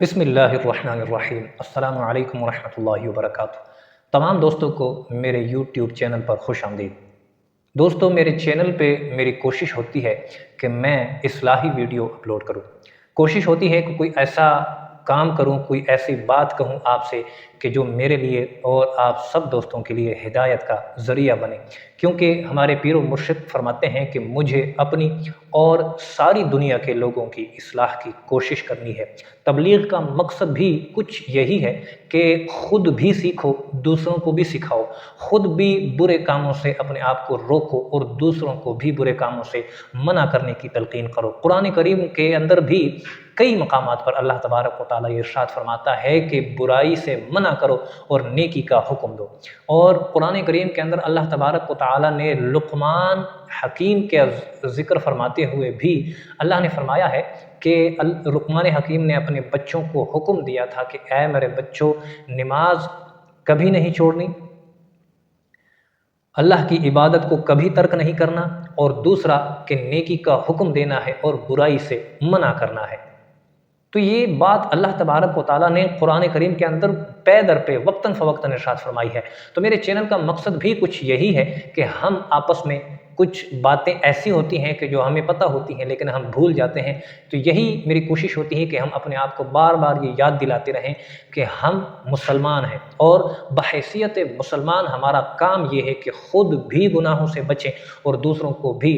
بسم اللہ الرحمن الرحیم۔ السلام علیکم ورحمۃ اللہ وبرکاتہ۔ تمام دوستوں کو میرے یوٹیوب چینل پر خوش آمدید۔ دوستو، میرے چینل پہ میری کوشش ہوتی ہے کہ میں اصلاحی ویڈیو اپلوڈ کروں۔ کوشش ہوتی ہے کہ کوئی ایسا کام کروں، کوئی ایسی بات کہوں آپ سے کہ جو میرے لیے اور آپ سب دوستوں کے لیے ہدایت کا ذریعہ بنے، کیونکہ ہمارے پیر و مرشد فرماتے ہیں کہ مجھے اپنی اور ساری دنیا کے لوگوں کی اصلاح کی کوشش کرنی ہے۔ تبلیغ کا مقصد بھی کچھ یہی ہے کہ خود بھی سیکھو، دوسروں کو بھی سکھاؤ، خود بھی برے کاموں سے اپنے آپ کو روکو اور دوسروں کو بھی برے کاموں سے منع کرنے کی تلقین کرو۔ قرآن کریم کے اندر بھی کئی مقامات پر اللہ تبارک و تعالیٰ ارشاد فرماتا ہے کہ برائی سے منع کرو اور نیکی کا حکم دو۔ اور قرآن کریم کے اندر اللہ تبارک و تعالیٰ نے لقمان حکیم کے ذکر فرماتے ہوئے بھی اللہ نے فرمایا ہے کہ لقمان حکیم نے اپنے بچوں کو حکم دیا تھا کہ اے میرے بچوں، نماز کبھی نہیں چھوڑنی، اللہ کی عبادت کو کبھی ترک نہیں کرنا، اور دوسرا کہ نیکی کا حکم دینا ہے اور برائی سے منع کرنا ہے۔ تو یہ بات اللہ تبارک و تعالیٰ نے قرآن کریم کے اندر پے در پہ وقتاً فوقتاً ارشاد فرمائی ہے۔ تو میرے چینل کا مقصد بھی کچھ یہی ہے کہ ہم آپس میں کچھ باتیں ایسی ہوتی ہیں کہ جو ہمیں پتہ ہوتی ہیں لیکن ہم بھول جاتے ہیں، تو یہی میری کوشش ہوتی ہے کہ ہم اپنے آپ کو بار بار یہ یاد دلاتے رہیں کہ ہم مسلمان ہیں، اور بحیثیت مسلمان ہمارا کام یہ ہے کہ خود بھی گناہوں سے بچیں اور دوسروں کو بھی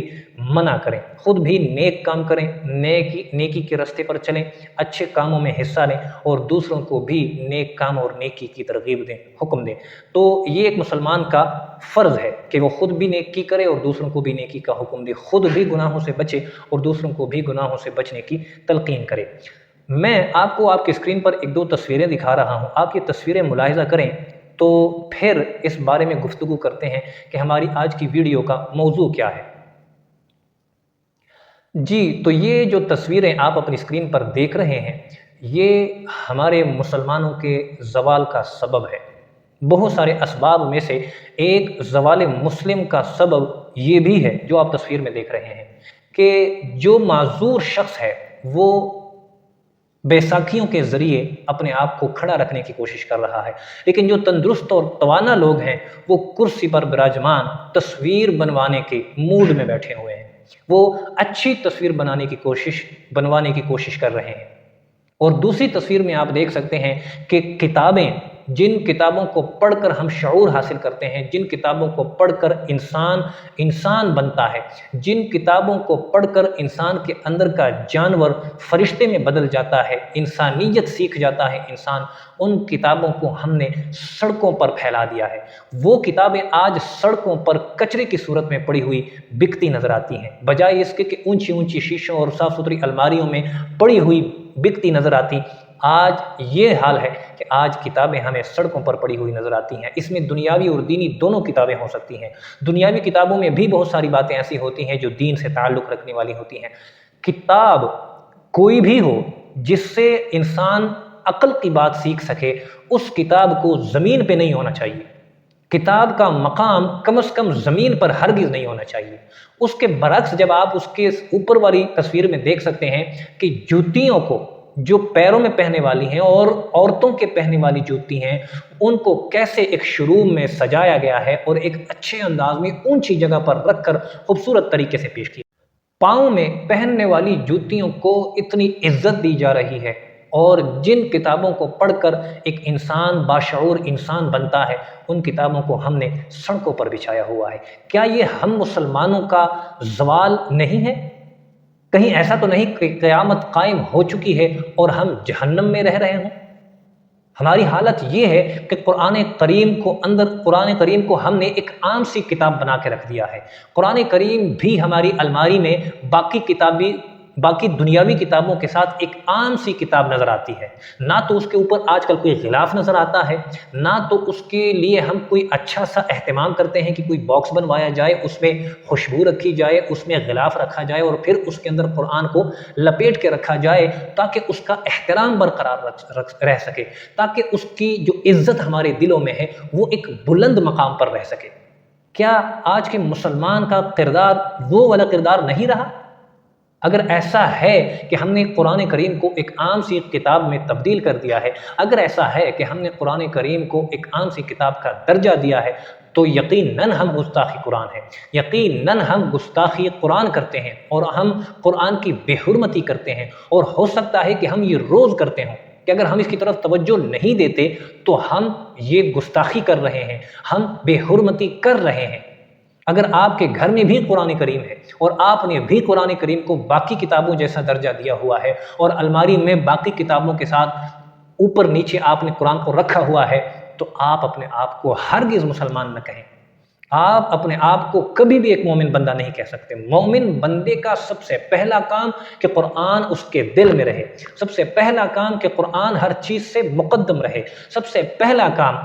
منع کریں، خود بھی نیک کام کریں، نیکی کے راستے پر چلیں، اچھے کاموں میں حصہ لیں اور دوسروں کو بھی نیک کام اور نیکی کی ترغیب دیں، حکم دیں۔ تو یہ ایک مسلمان کا فرض ہے کہ وہ خود بھی نیکی کرے اور دوسروں کو بھی نیکی کا حکم دے، خود بھی گناہوں سے بچے اور دوسروں کو بھی گناہوں سے بچنے کی تلقین کرے۔ میں آپ کو آپ کی اسکرین پر ایک دو تصویریں دکھا رہا ہوں، آپ یہ تصویریں ملاحظہ کریں تو پھر اس بارے میں گفتگو کرتے ہیں کہ ہماری آج کی ویڈیو کا موضوع کیا ہے۔ جی، تو یہ جو تصویریں آپ اپنی اسکرین پر دیکھ رہے ہیں، یہ ہمارے مسلمانوں کے زوال کا سبب ہے۔ بہت سارے اسباب میں سے ایک زوال مسلم کا سبب یہ بھی ہے جو آپ تصویر میں دیکھ رہے ہیں کہ جو معذور شخص ہے وہ بیساکھیوں کے ذریعے اپنے آپ کو کھڑا رکھنے کی کوشش کر رہا ہے، لیکن جو تندرست اور توانا لوگ ہیں وہ کرسی پر براجمان تصویر بنوانے کے موڈ میں بیٹھے ہوئے ہیں، وہ اچھی تصویر بنوانے کی کوشش کر رہے ہیں۔ اور دوسری تصویر میں آپ دیکھ سکتے ہیں کہ کتابیں، جن کتابوں کو پڑھ کر ہم شعور حاصل کرتے ہیں، جن کتابوں کو پڑھ کر انسان بنتا ہے، جن کتابوں کو پڑھ کر انسان کے اندر کا جانور فرشتے میں بدل جاتا ہے، انسانیت سیکھ جاتا ہے انسان، ان کتابوں کو ہم نے سڑکوں پر پھیلا دیا ہے۔ وہ کتابیں آج سڑکوں پر کچرے کی صورت میں پڑی ہوئی بکتی نظر آتی ہیں، بجائے اس کے کہ اونچی اونچی شیشوں اور صاف ستھری الماریوں میں پڑی ہوئی بکتی نظر آتی۔ آج یہ حال ہے کہ آج کتابیں ہمیں سڑکوں پر پڑی ہوئی نظر آتی ہیں۔ اس میں دنیاوی اور دینی دونوں کتابیں ہو سکتی ہیں۔ دنیاوی کتابوں میں بھی بہت ساری باتیں ایسی ہوتی ہیں جو دین سے تعلق رکھنے والی ہوتی ہیں۔ کتاب کوئی بھی ہو جس سے انسان عقل کی بات سیکھ سکے، اس کتاب کو زمین پہ نہیں ہونا چاہیے۔ کتاب کا مقام کم از کم زمین پر ہرگز نہیں ہونا چاہیے۔ اس کے برعکس جب آپ اس کے اوپر والی تصویر میں دیکھ سکتے ہیں کہ جوتیوں کو جو پیروں میں پہننے والی ہیں اور عورتوں کے پہننے والی جوتی ہیں، ان کو کیسے ایک شروم میں سجایا گیا ہے اور ایک اچھے انداز میں اونچی جگہ پر رکھ کر خوبصورت طریقے سے پیش کیا۔ پاؤں میں پہننے والی جوتیوں کو اتنی عزت دی جا رہی ہے، اور جن کتابوں کو پڑھ کر ایک انسان باشعور انسان بنتا ہے، ان کتابوں کو ہم نے سڑکوں پر بچھایا ہوا ہے۔ کیا یہ ہم مسلمانوں کا زوال نہیں ہے؟ کہیں ایسا تو نہیں کہ قیامت قائم ہو چکی ہے اور ہم جہنم میں رہ رہے ہوں؟ ہماری حالت یہ ہے کہ قرآن کریم کو ہم نے ایک عام سی کتاب بنا کے رکھ دیا ہے۔ قرآن کریم بھی ہماری الماری میں باقی دنیاوی کتابوں کے ساتھ ایک عام سی کتاب نظر آتی ہے۔ نہ تو اس کے اوپر آج کل کوئی غلاف نظر آتا ہے، نہ تو اس کے لیے ہم کوئی اچھا سا اہتمام کرتے ہیں کہ کوئی باکس بنوایا جائے، اس میں خوشبو رکھی جائے، اس میں غلاف رکھا جائے اور پھر اس کے اندر قرآن کو لپیٹ کے رکھا جائے تاکہ اس کا احترام برقرار رہ سکے، تاکہ اس کی جو عزت ہمارے دلوں میں ہے وہ ایک بلند مقام پر رہ سکے۔ کیا آج کے مسلمان کا کردار وہ والا کردار نہیں رہا؟ اگر ایسا ہے کہ ہم نے قرآن کریم کو ایک عام سی کتاب میں تبدیل کر دیا ہے، اگر ایسا ہے کہ ہم نے قرآن کریم کو ایک عام سی کتاب کا درجہ دیا ہے، تو یقیناً ہم گستاخی قرآن ہیں، یقیناً ہم گستاخی قرآن کرتے ہیں، اور ہم قرآن کی بے حرمتی کرتے ہیں، اور ہو سکتا ہے کہ ہم یہ روز کرتے ہوں کہ اگر ہم اس کی طرف توجہ نہیں دیتے تو ہم یہ گستاخی کر رہے ہیں، ہم بے حرمتی کر رہے ہیں۔ اگر آپ کے گھر میں بھی قرآن کریم ہے اور آپ نے بھی قرآن کریم کو باقی کتابوں جیسا درجہ دیا ہوا ہے اور الماری میں باقی کتابوں کے ساتھ اوپر نیچے آپ نے قرآن کو رکھا ہوا ہے، تو آپ اپنے آپ کو ہرگز مسلمان نہ کہیں۔ آپ اپنے آپ کو کبھی بھی ایک مومن بندہ نہیں کہہ سکتے۔ مومن بندے کا سب سے پہلا کام کہ قرآن اس کے دل میں رہے، سب سے پہلا کام کہ قرآن ہر چیز سے مقدم رہے، سب سے پہلا کام،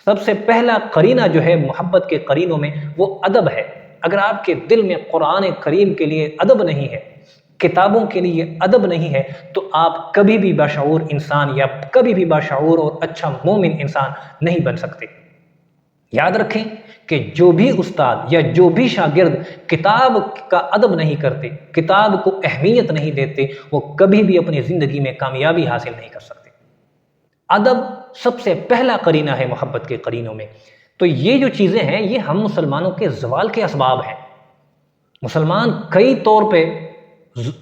سب سے پہلا قرینہ جو ہے محبت کے قرینوں میں وہ ادب ہے۔ اگر آپ کے دل میں قرآن کریم کے لیے ادب نہیں ہے، کتابوں کے لیے ادب نہیں ہے، تو آپ کبھی بھی باشعور انسان یا کبھی بھی باشعور اور اچھا مومن انسان نہیں بن سکتے۔ یاد رکھیں کہ جو بھی استاد یا جو بھی شاگرد کتاب کا ادب نہیں کرتے، کتاب کو اہمیت نہیں دیتے، وہ کبھی بھی اپنی زندگی میں کامیابی حاصل نہیں کر سکتے۔ ادب سب سے پہلا قرینہ ہے محبت کے قرینوں میں۔ تو یہ جو چیزیں ہیں یہ ہم مسلمانوں کے زوال کے اسباب ہیں۔ مسلمان کئی طور پہ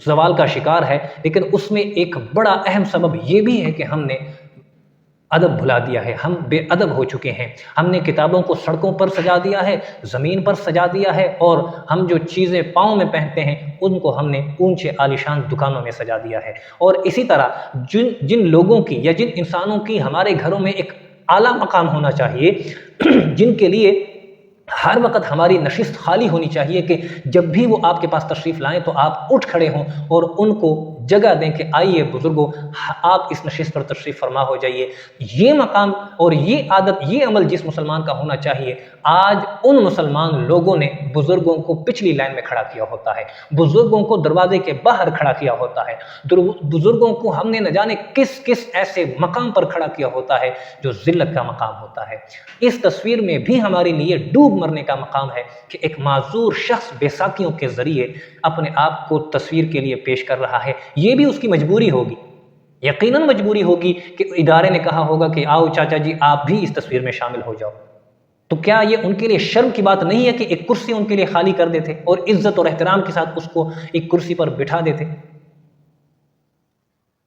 زوال کا شکار ہے، لیکن اس میں ایک بڑا اہم سبب یہ بھی ہے کہ ہم نے ادب بھلا دیا ہے، ہم بے ادب ہو چکے ہیں۔ ہم نے کتابوں کو سڑکوں پر سجا دیا ہے، زمین پر سجا دیا ہے، اور ہم جو چیزیں پاؤں میں پہنتے ہیں ان کو ہم نے اونچے عالیشان دکانوں میں سجا دیا ہے۔ اور اسی طرح جن لوگوں کی یا جن انسانوں کی ہمارے گھروں میں ایک اعلیٰ مقام ہونا چاہیے، جن کے لیے ہر وقت ہماری نشست خالی ہونی چاہیے کہ جب بھی وہ آپ کے پاس تشریف لائیں تو آپ اٹھ کھڑے ہوں اور ان کو جگہ دیں کہ آئیے بزرگوں آپ اس نشست پر تشریف فرما ہو جائیے۔ یہ مقام اور یہ عادت، یہ عمل جس مسلمان کا ہونا چاہیے، آج ان مسلمان لوگوں نے بزرگوں کو پچھلی لائن میں کھڑا کیا ہوتا ہے، بزرگوں کو دروازے کے باہر کھڑا کیا ہوتا ہے، بزرگوں کو ہم نے نہ جانے کس کس ایسے مقام پر کھڑا کیا ہوتا ہے جو ذلت کا مقام ہوتا ہے۔ اس تصویر میں بھی ہمارے لیے ڈوب مرنے کا مقام ہے کہ ایک معذور شخص بیساکھیوں کے ذریعے اپنے آپ کو تصویر کے لیے پیش کر رہا ہے۔ یہ بھی اس کی مجبوری ہوگی، یقیناً مجبوری ہوگی کہ ادارے نے کہا ہوگا کہ آؤ چاچا جی آپ بھی اس تصویر میں شامل ہو جاؤ۔ تو کیا یہ ان کے لیے شرم کی بات نہیں ہے کہ ایک کرسی ان کے لیے خالی کر دیتے اور عزت اور احترام کے ساتھ اس کو ایک کرسی پر بٹھا دیتے؟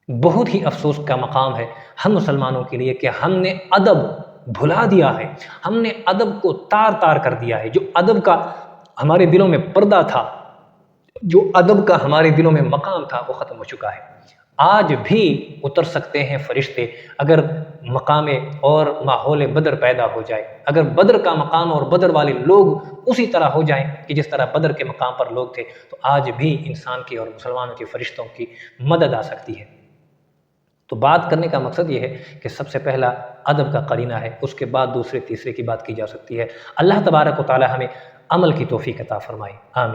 بہت ہی افسوس کا مقام ہے ہم مسلمانوں کے لیے کہ ہم نے ادب بھلا دیا ہے، ہم نے ادب کو تار تار کر دیا ہے۔ جو ادب کا ہمارے دلوں میں پردہ تھا، جو ادب کا ہمارے دلوں میں مقام تھا، وہ ختم ہو چکا ہے۔ آج بھی اتر سکتے ہیں فرشتے اگر مقام اور ماحول بدر پیدا ہو جائے، اگر بدر کا مقام اور بدر والے لوگ اسی طرح ہو جائیں کہ جس طرح بدر کے مقام پر لوگ تھے، تو آج بھی انسان کی اور مسلمانوں کے فرشتوں کی مدد آ سکتی ہے۔ تو بات کرنے کا مقصد یہ ہے کہ سب سے پہلا ادب کا قرینہ ہے، اس کے بعد دوسرے تیسرے کی بات کی جا سکتی ہے۔ اللہ تبارک و تعالی ہمیں عمل کی توفیق عطا فرمائے، آمین۔